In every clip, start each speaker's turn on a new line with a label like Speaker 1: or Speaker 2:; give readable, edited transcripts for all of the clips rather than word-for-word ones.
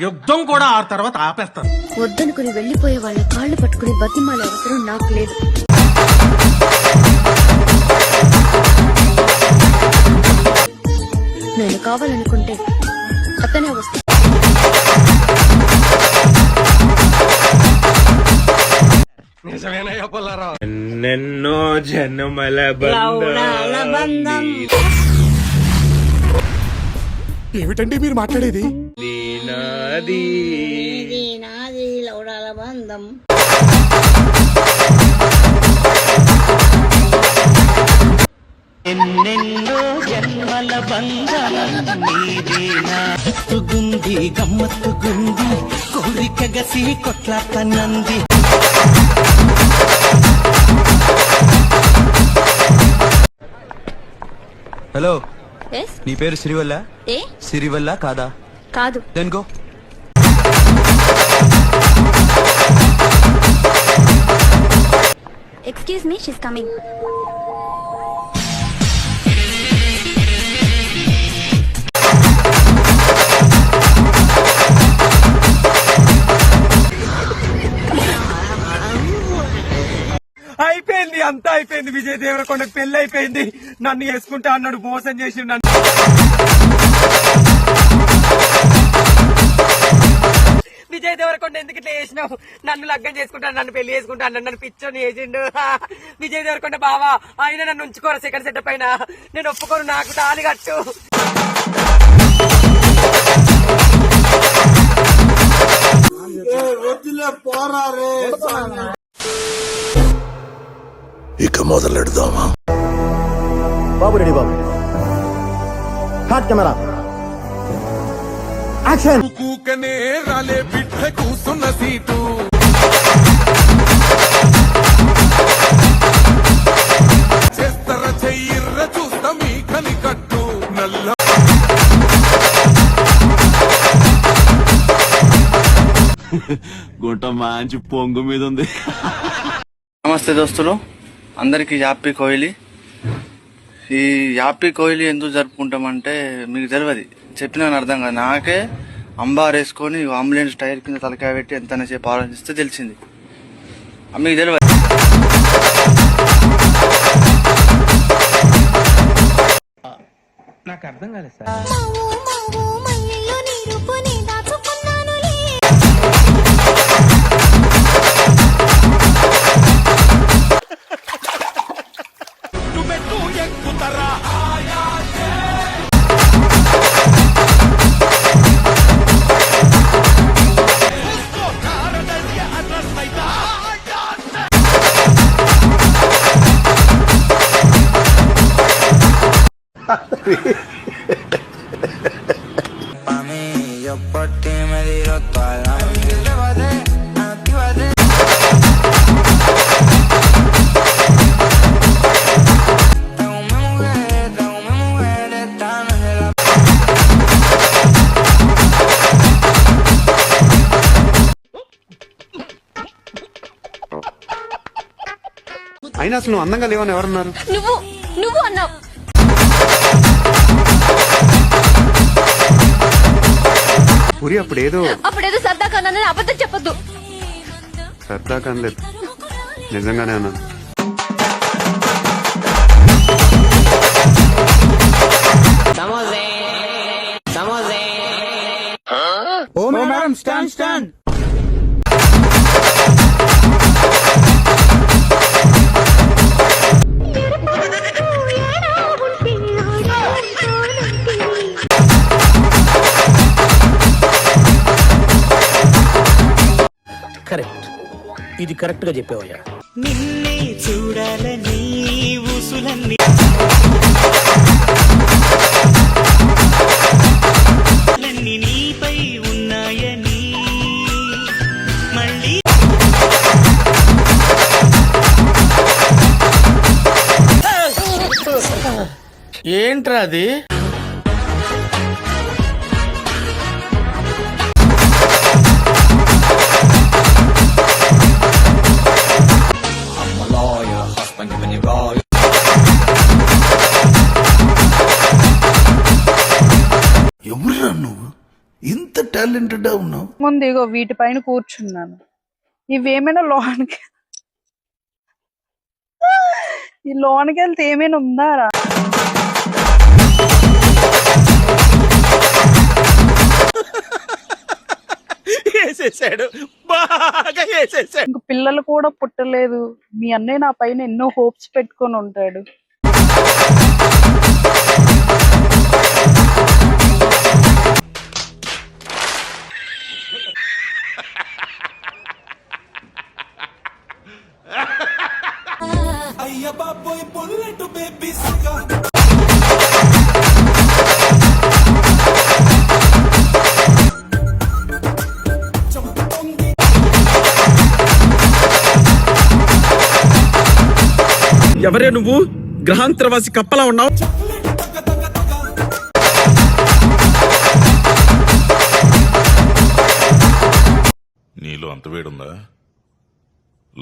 Speaker 1: యుద్ధం కూడా ఆ తర్వాత ఆపేస్తాను.
Speaker 2: వద్దనుకుని వెళ్లిపోయే వాళ్ళ కాళ్ళు పట్టుకుని బతిమాలే అవసరం నాకు లేదు. నేను కావాలనుకుంటే అతనే వస్తా.
Speaker 1: నిజమేనయ్యా పుల్లారావు.
Speaker 3: ఎన్నెన్నో జన్మల బంధం
Speaker 4: ఏమిటండి మీరు మాట్లాడేది?
Speaker 3: నాది
Speaker 2: లౌడాల బంధం.
Speaker 5: ఎన్నెన్నో జన్మల బంధం నీదేనా. గుంది గమ్మత్తు గుంది కోరిక గసి కొట్లాటనంది.
Speaker 6: Hello,
Speaker 2: Yes?
Speaker 6: నీ పేరు సిరివల్ల?
Speaker 2: ఏ
Speaker 6: సిరివల్ల కాదా?
Speaker 2: కాదు.
Speaker 6: Then go.
Speaker 2: Excuse me, she's coming.
Speaker 4: అయిపోయింది, అంతా అయిపోయింది. విజయ్ దేవరకొండకు పెళ్లి అయిపోయింది. నన్ను వేసుకుంటా అన్నాడు, మోసం చేసి నన్ను. విజయ్ దేవరకొండ ఎందుకు ఇట్లా చేసినావు? నన్ను లగ్గం చేసుకుంటాను, నన్ను పెళ్లి చేసుకుంటాను, నన్ను పిచ్చోని చేసిండు. విజయ్ దేవరకొండ బావా, ఆయన నన్ను ఉంచుకోరు సెకండ్ సెట్ పైన. నేను ఒప్పుకోను, నాకు తాళి కట్టు.
Speaker 7: ఇక మొదలెడదామా?
Speaker 8: బాబు రెడీ బాబు. Hot camera action.
Speaker 4: కూకనే రాలే బిడ్డ కూసున్న సీటు. చేస్తర చెయ్యిర్ర చూస్తా మీ కని కట్టు. నల్ల
Speaker 6: గుంట మంచి పొంగు మీద ఉంది.
Speaker 9: నమస్తే దోస్తులు, అందరికీ యాపీ కోహ్లీ. ఈ యాపీ కోహ్లీ ఎందుకు జరుపుకుంటామంటే మీకు తెలియదు, చెప్పినా అర్థం కాదు. నాకే అంబార్ వేసుకొని అంబులెన్స్ టైర్ కింద తలకాయ పెట్టి ఎంతసేపు ఆలోచిస్తే తెలిసింది. మీకు తెలియదు.
Speaker 3: నాకు అర్థం కాలేదు సార్.
Speaker 8: అయినా అసలు నువ్వు అందంగా లేవని ఎవరన్నారు?
Speaker 2: నువ్వు అన్నావు.
Speaker 8: ఉరి అప్పుడేదో
Speaker 2: సరదా కన్నా అబద్ధం చెప్పొద్దు.
Speaker 8: సరదా కనలేదు, నిజంగానే అన్నాను. ఓ మేడం, స్టాండ్ స్టాండ్.
Speaker 5: కరెక్ట్, ఇది కరెక్ట్ గా చెప్పావయ్యా. నిన్నే చూడాలని ఊసులన్నీ నీపై ఉన్నాయని మళ్ళీ
Speaker 1: ఏంట్రా అది?
Speaker 7: ఎవరురా నువ్వు? ఇంత టాలెంట్ సైలెంట్ ఉన్నావు?
Speaker 10: ముందు ఇగో వీటిపైన కూర్చున్నాను. ఇవేమైనా లోనికి ఈ లోనికి వెళ్తే ఏమైనా ఉందారా?
Speaker 5: వేసేసాడు, బాగా వేసేసాడు.
Speaker 10: ఇంక పిల్లలు కూడా పుట్టలేదు. మీ అన్నయ్య నా పైన ఎన్నో హోప్స్ పెట్టుకొని ఉంటాడు.
Speaker 5: ఎవరే నువ్వు? గ్రహాంతరవాసి కప్పలా ఉన్నావు.
Speaker 7: నీలో అంత వేడుందా?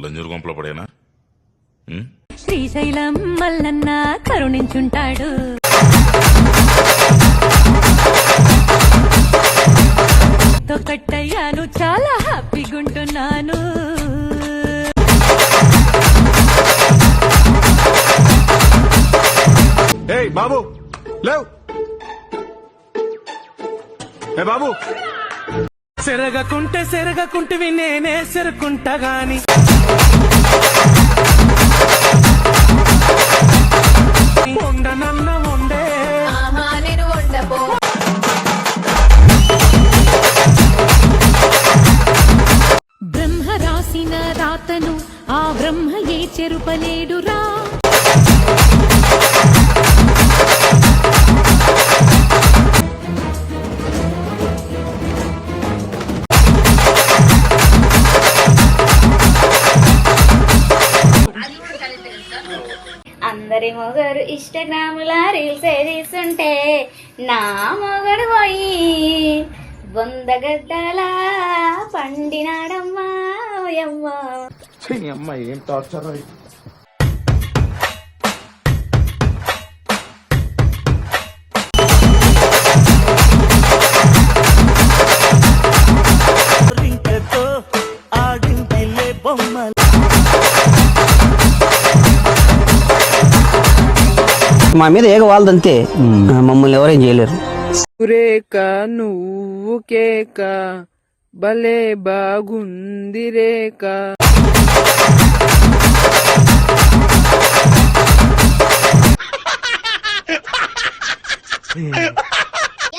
Speaker 7: లంజూరు గుంపలో పడేనా?
Speaker 2: శ్రీశైలం మల్లన్న కరుణించుంటాడు. కట్టయ్యాను, చాలా హ్యాపీగా ఉంటున్నాను.
Speaker 8: బాబు లేవు. బాబు
Speaker 5: సెరగకుంటివి నేనే సెరుకుంటా గాని ఉండనన్న ఉండే
Speaker 2: బ్రహ్మ రాసిన రాతను ఆ బ్రహ్మ ఏ చెరుపలేడురా. అందరి మొగరు ఇన్స్టాగ్రామ్లా రీల్స్ తీస్తుంటే నా మొగడు పోయి బొందగడ్డలా పండినాడమ్మా.
Speaker 3: అమ్మాయి ఏం టార్చర్.
Speaker 11: మా మీద ఏగ వాళ్ళదంతే, మమ్మల్ని ఎవరేం చేయలేరు.
Speaker 3: రేఖ నువ్వు కేక భలే బాగుంది రేఖ.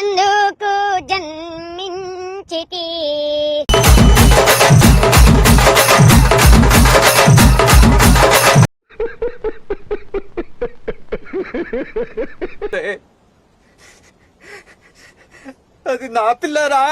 Speaker 2: ఎందుకు జన్మించితి
Speaker 3: అది నా పిల్లరా.